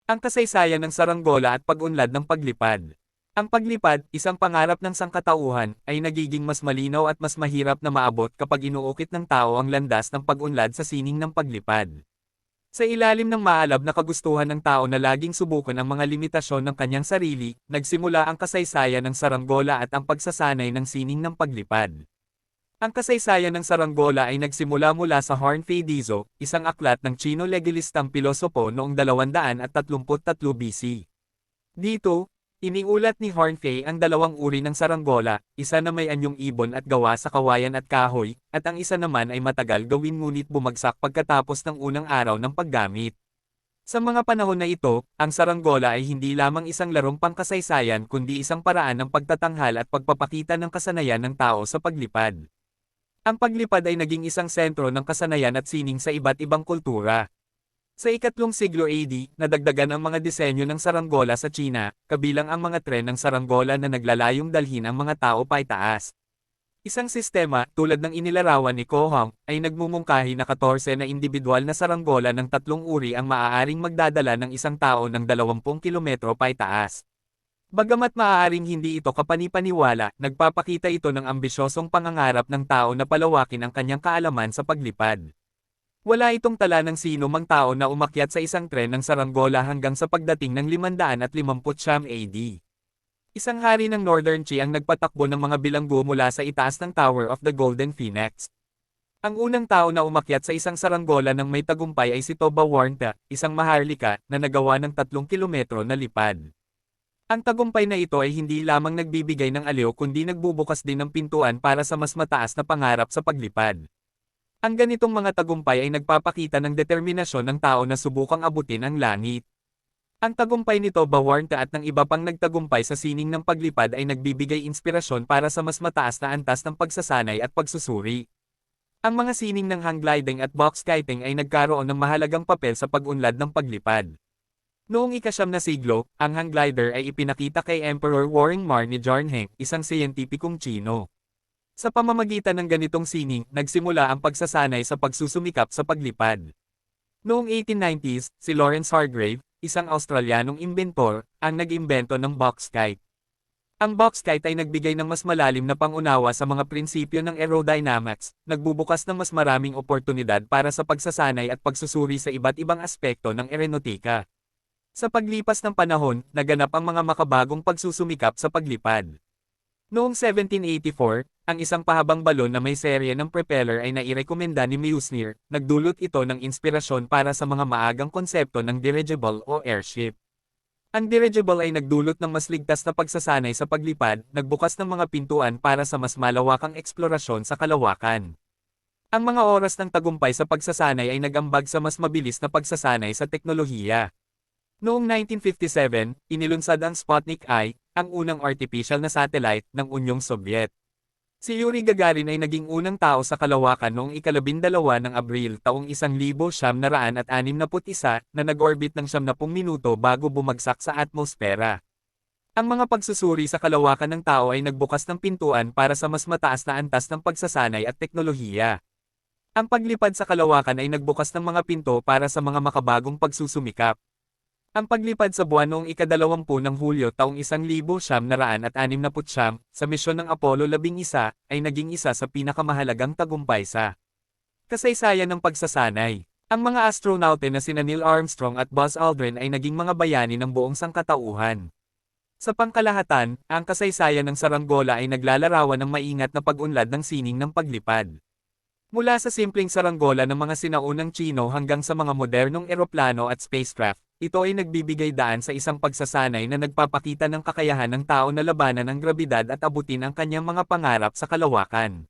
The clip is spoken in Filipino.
Ang kasaysayan ng saranggola at pag-unlad ng paglipad. Ang paglipad, isang pangarap ng sangkatauhan, ay nagiging mas malinaw at mas mahirap na maabot kapag inuukit ng tao ang landas ng pag-unlad sa sining ng paglipad. Sa ilalim ng maalab na kagustuhan ng tao na laging subukan ang mga limitasyon ng kanyang sarili, nagsimula ang kasaysayan ng saranggola at ang pagsasanay ng sining ng paglipad. Ang kasaysayan ng saranggola ay nagsimula mula sa Horn Fei Dizo, isang aklat ng Chino legalistang pilosopo noong 233 BC. Dito, iniulat ni Horn Fei ang dalawang uri ng saranggola, isa na may anyong ibon at gawa sa kawayan at kahoy, at ang isa naman ay matagal gawin ngunit bumagsak pagkatapos ng unang araw ng paggamit. Sa mga panahon na ito, ang saranggola ay hindi lamang isang larong pangkasaysayan kundi isang paraan ng pagtatanghal at pagpapakita ng kasanayan ng tao sa paglipad. Ang paglipad ay naging isang sentro ng kasanayan at sining sa iba't ibang kultura. Sa ikatlong siglo AD, nadagdagan ang mga disenyo ng saranggola sa China, kabilang ang mga tren ng saranggola na naglalayong dalhin ang mga tao paitaas. Isang sistema, tulad ng inilarawan ni Ko Hong, ay nagmumungkahi na 14 na individual na saranggola ng tatlong uri ang maaaring magdadala ng isang tao ng 20 kilometro paitaas. Bagamat maaaring hindi ito kapani-paniwala, nagpapakita ito ng ambisyosong pangangarap ng tao na palawakin ang kanyang kaalaman sa paglipad. Wala itong tala ng sino mang tao na umakyat sa isang tren ng saranggola hanggang sa pagdating ng 559 AD. Isang hari ng Northern Qi ang nagpatakbo ng mga bilanggo mula sa itaas ng Tower of the Golden Phoenix. Ang unang tao na umakyat sa isang saranggola ng may tagumpay ay si Toba Warnta, isang maharlika na nagawa ng 3 kilometro na lipad. Ang tagumpay na ito ay hindi lamang nagbibigay ng aliw kundi nagbubukas din ng pintuan para sa mas mataas na pangarap sa paglipad. Ang ganitong mga tagumpay ay nagpapakita ng determinasyon ng tao na subukang abutin ang langit. Ang tagumpay nito Bawarnta at ng iba pang nagtagumpay sa sining ng paglipad ay nagbibigay inspirasyon para sa mas mataas na antas ng pagsasanay at pagsusuri. Ang mga sining ng hang gliding at box kiting ay nagkaroon ng mahalagang papel sa pag-unlad ng paglipad. Noong ika-9 na siglo, ang hang glider ay ipinakita kay Emperor Warringmar ni Jarnheng, isang siyentipikong Tsino. Sa pamamagitan ng ganitong sining, nagsimula ang pagsasanay sa pagsusumikap sa paglipad. Noong 1890s, si Lawrence Hargrave, isang Australianong imbentor, ang nag-imbento ng box kite. Ang box kite ay nagbigay ng mas malalim na pangunawa sa mga prinsipyo ng aerodynamics, nagbubukas ng mas maraming oportunidad para sa pagsasanay at pagsusuri sa iba't ibang aspekto ng aeronautika. Sa paglipas ng panahon, naganap ang mga makabagong pagsusumikap sa paglipad. Noong 1784, ang isang pahabang balon na may serye ng propeller ay nairekomenda ni Meusnier, nagdulot ito ng inspirasyon para sa mga maagang konsepto ng dirigible o airship. Ang dirigible ay nagdulot ng mas ligtas na pagsasanay sa paglipad, nagbukas ng mga pintuan para sa mas malawakang eksplorasyon sa kalawakan. Ang mga oras ng tagumpay sa pagsasanay ay nag-ambag sa mas mabilis na pagsasanay sa teknolohiya. Noong 1957, inilunsad ang Sputnik I, ang unang artificial na satellite ng Unyong Sobyet. Si Yuri Gagarin ay naging unang tao sa kalawakan noong ika-12 ng Abril taong 1961 na nag-orbit ng 70 minuto bago bumagsak sa atmosfera. Ang mga pagsusuri sa kalawakan ng tao ay nagbukas ng pintuan para sa mas mataas na antas ng pagsasanay at teknolohiya. Ang paglipad sa kalawakan ay nagbukas ng mga pinto para sa mga makabagong pagsusumikap. Ang paglipad sa buwan noong ika-20 ng Hulyo taong 1969 sa misyon ng Apollo 11 ay naging isa sa pinakamahalagang tagumpay sa kasaysayan ng pagsasanay. Ang mga astronaute na sina Neil Armstrong at Buzz Aldrin ay naging mga bayani ng buong sangkatauhan. Sa pangkalahatan, ang kasaysayan ng saranggola ay naglalarawan ng maingat na pag-unlad ng sining ng paglipad. Mula sa simpleng saranggola ng mga sinaunang Tsino hanggang sa mga modernong eroplano at spacecraft, ito ay nagbibigay daan sa isang pagsasanay na nagpapakita ng kakayahan ng tao na labanan ang grabidad at abutin ang kanyang mga pangarap sa kalawakan.